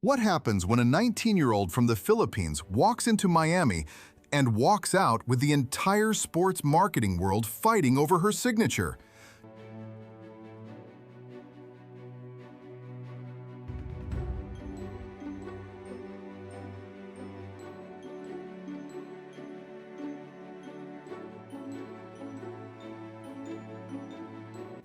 What happens when a 19-year-old from the Philippines walks into Miami and walks out with the entire sports marketing world fighting over her signature?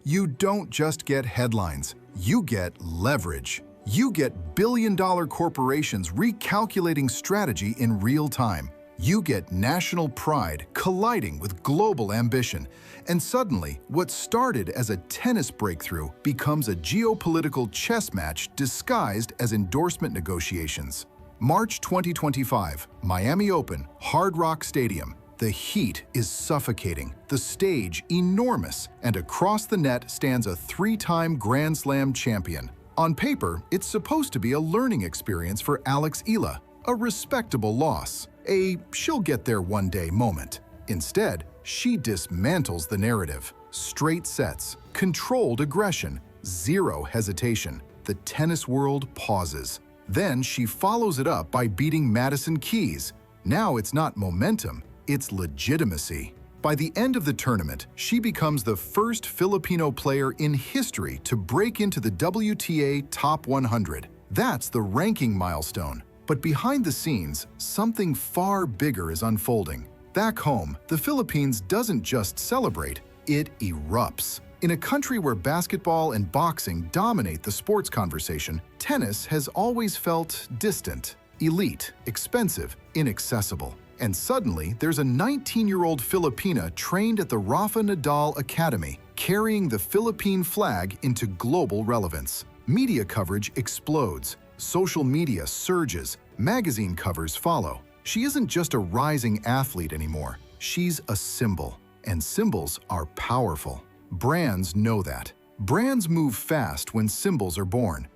You don't just get headlines, you get leverage. You get billion-dollar corporations recalculating strategy in real time. You get national pride colliding with global ambition. And suddenly, what started as a tennis breakthrough becomes a geopolitical chess match disguised as endorsement negotiations. March 2025, Miami Open, Hard Rock Stadium. The heat is suffocating, the stage enormous, and across the net stands a three-time Grand Slam champion. On paper, it's supposed to be a learning experience for Eala, a respectable loss, a she'll-get-there-one-day moment. Instead, she dismantles the narrative. Straight sets, controlled aggression, zero hesitation. The tennis world pauses. Then she follows it up by beating Madison Keys. Now it's not momentum, it's legitimacy. By the end of the tournament, she becomes the first Filipino player in history to break into the WTA Top 100. That's the ranking milestone. But behind the scenes, something far bigger is unfolding. Back home, the Philippines doesn't just celebrate, it erupts. In a country where basketball and boxing dominate the sports conversation, tennis has always felt distant, elite, expensive, inaccessible. And suddenly, there's a 19-year-old Filipina trained at the Rafa Nadal Academy, carrying the Philippine flag into global relevance. Media coverage explodes. Social media surges. Magazine covers follow. She isn't just a rising athlete anymore. She's a symbol. And symbols are powerful. Brands know that. Brands move fast when symbols are born.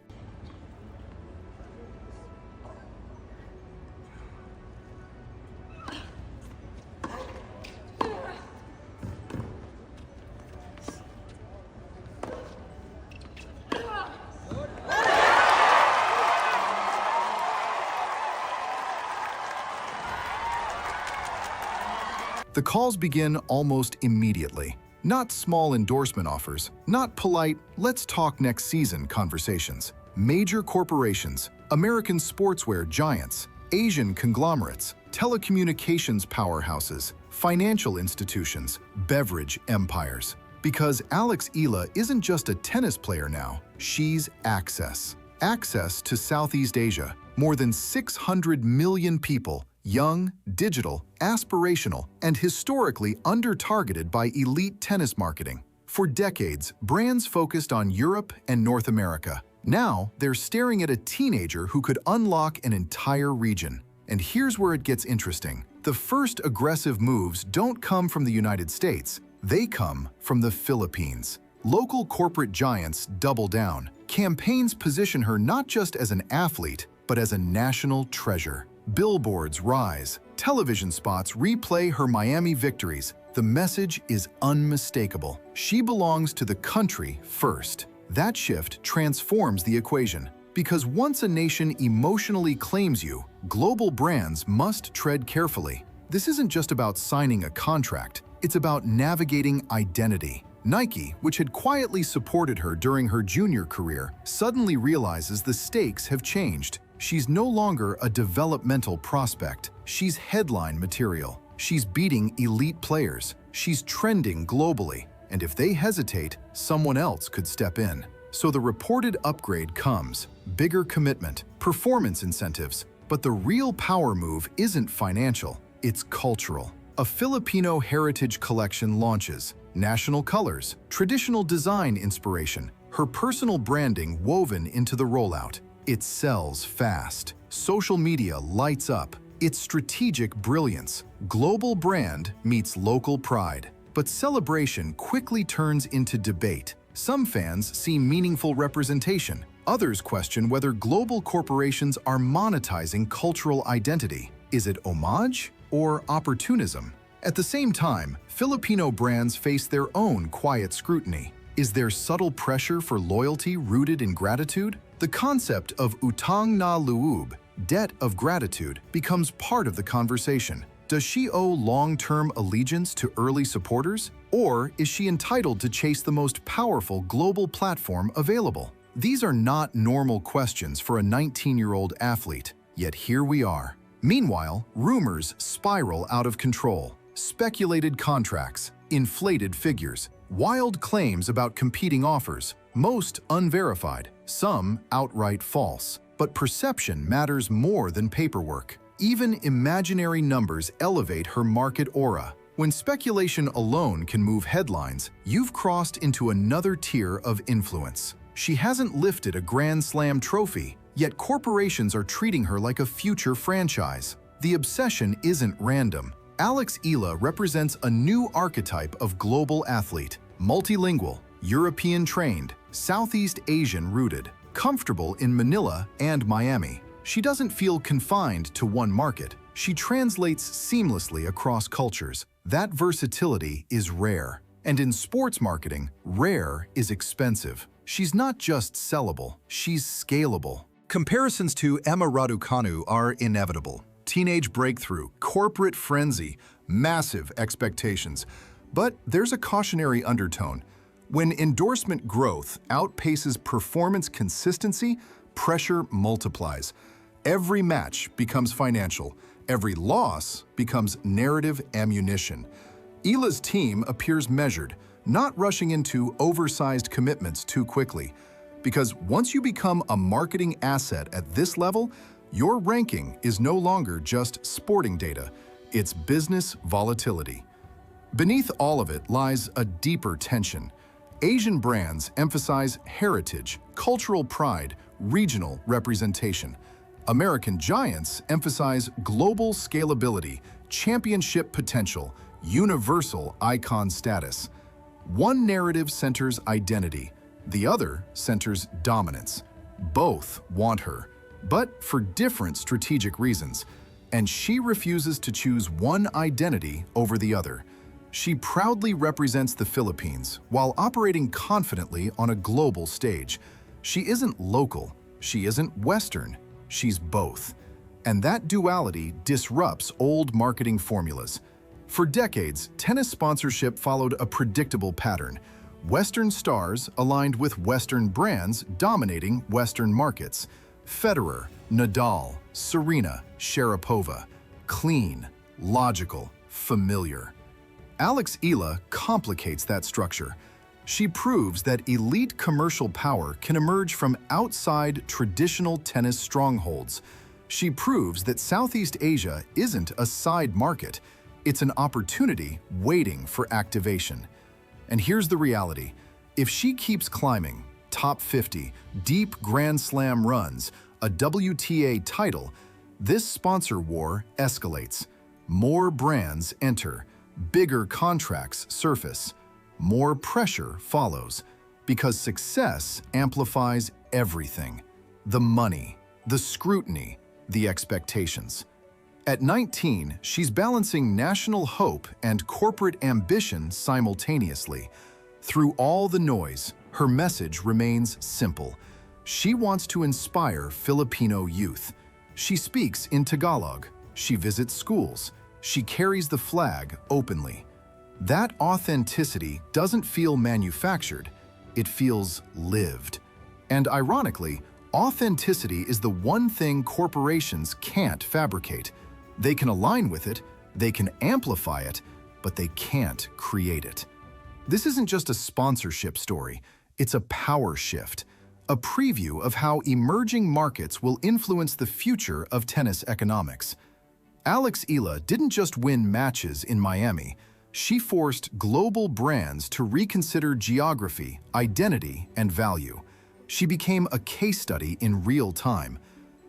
The calls begin almost immediately. Not small endorsement offers, not polite, let's talk next season conversations. Major corporations, American sportswear giants, Asian conglomerates, telecommunications powerhouses, financial institutions, beverage empires. Because Eala isn't just a tennis player now, she's access. Access to Southeast Asia, more than 600 million people, young, digital, aspirational, and historically under-targeted by elite tennis marketing. For decades, brands focused on Europe and North America. Now, they're staring at a teenager who could unlock an entire region. And here's where it gets interesting. The first aggressive moves don't come from the United States. They come from the Philippines. Local corporate giants double down. Campaigns position her not just as an athlete, but as a national treasure. Billboards rise, television spots replay her Miami victories. The message is unmistakable. She belongs to the country first. That shift transforms the equation. Because once a nation emotionally claims you, global brands must tread carefully. This isn't just about signing a contract, it's about navigating identity. Nike, which had quietly supported her during her junior career, suddenly realizes the stakes have changed. She's no longer a developmental prospect. She's headline material. She's beating elite players. She's trending globally. And if they hesitate, someone else could step in. So the reported upgrade comes. Bigger commitment, performance incentives. But the real power move isn't financial, it's cultural. A Filipino heritage collection launches. National colors, traditional design inspiration, her personal branding woven into the rollout. It sells fast. Social media lights up. It's strategic brilliance. Global brand meets local pride. But celebration quickly turns into debate. Some fans see meaningful representation. Others question whether global corporations are monetizing cultural identity. Is it homage or opportunism? At the same time, Filipino brands face their own quiet scrutiny. Is there subtle pressure for loyalty rooted in gratitude? The concept of utang na loob, debt of gratitude, becomes part of the conversation. Does she owe long-term allegiance to early supporters? Or is she entitled to chase the most powerful global platform available? These are not normal questions for a 19-year-old athlete, yet here we are. Meanwhile, rumors spiral out of control. Speculated contracts, inflated figures, wild claims about competing offers, most unverified, some outright false. But perception matters more than paperwork. Even imaginary numbers elevate her market aura. When speculation alone can move headlines, you've crossed into another tier of influence. She hasn't lifted a Grand Slam trophy, yet corporations are treating her like a future franchise. The obsession isn't random. Eala represents a new archetype of global athlete, multilingual, European-trained, Southeast Asian-rooted, comfortable in Manila and Miami. She doesn't feel confined to one market. She translates seamlessly across cultures. That versatility is rare. And in sports marketing, rare is expensive. She's not just sellable, she's scalable. Comparisons to Emma Raducanu are inevitable. Teenage breakthrough, corporate frenzy, massive expectations. But there's a cautionary undertone. When endorsement growth outpaces performance consistency, pressure multiplies. Every match becomes financial. Every loss becomes narrative ammunition. Eala's team appears measured, not rushing into oversized commitments too quickly. Because once you become a marketing asset at this level, your ranking is no longer just sporting data, it's business volatility. Beneath all of it lies a deeper tension. Asian brands emphasize heritage, cultural pride, regional representation. American giants emphasize global scalability, championship potential, universal icon status. One narrative centers identity, the other centers dominance. Both want her, but for different strategic reasons, and she refuses to choose one identity over the other. She proudly represents the Philippines while operating confidently on a global stage. She isn't local, she isn't Western, she's both. And that duality disrupts old marketing formulas. For decades, tennis sponsorship followed a predictable pattern. Western stars aligned with Western brands dominating Western markets. Federer, Nadal, Serena, Sharapova. Clean, logical, familiar. Eala complicates that structure. She proves that elite commercial power can emerge from outside traditional tennis strongholds. She proves that Southeast Asia isn't a side market. It's an opportunity waiting for activation. And here's the reality. If she keeps climbing, top 50, deep Grand Slam runs, a WTA title, this sponsor war escalates. More brands enter. Bigger contracts surface. More pressure follows. Because success amplifies everything. The money, the scrutiny, the expectations. At 19, she's balancing national hope and corporate ambition simultaneously. Through all the noise, her message remains simple. She wants to inspire Filipino youth. She speaks in Tagalog. She visits schools. She carries the flag openly. That authenticity doesn't feel manufactured. It feels lived. And ironically, authenticity is the one thing corporations can't fabricate. They can align with it, they can amplify it, but they can't create it. This isn't just a sponsorship story, it's a power shift, a preview of how emerging markets will influence the future of tennis economics. Eala didn't just win matches in Miami, she forced global brands to reconsider geography, identity, and value. She became a case study in real time.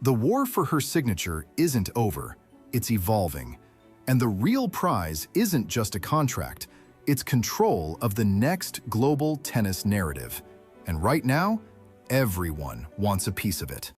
The war for her signature isn't over. It's evolving. And the real prize isn't just a contract, it's control of the next global tennis narrative. And right now, everyone wants a piece of it.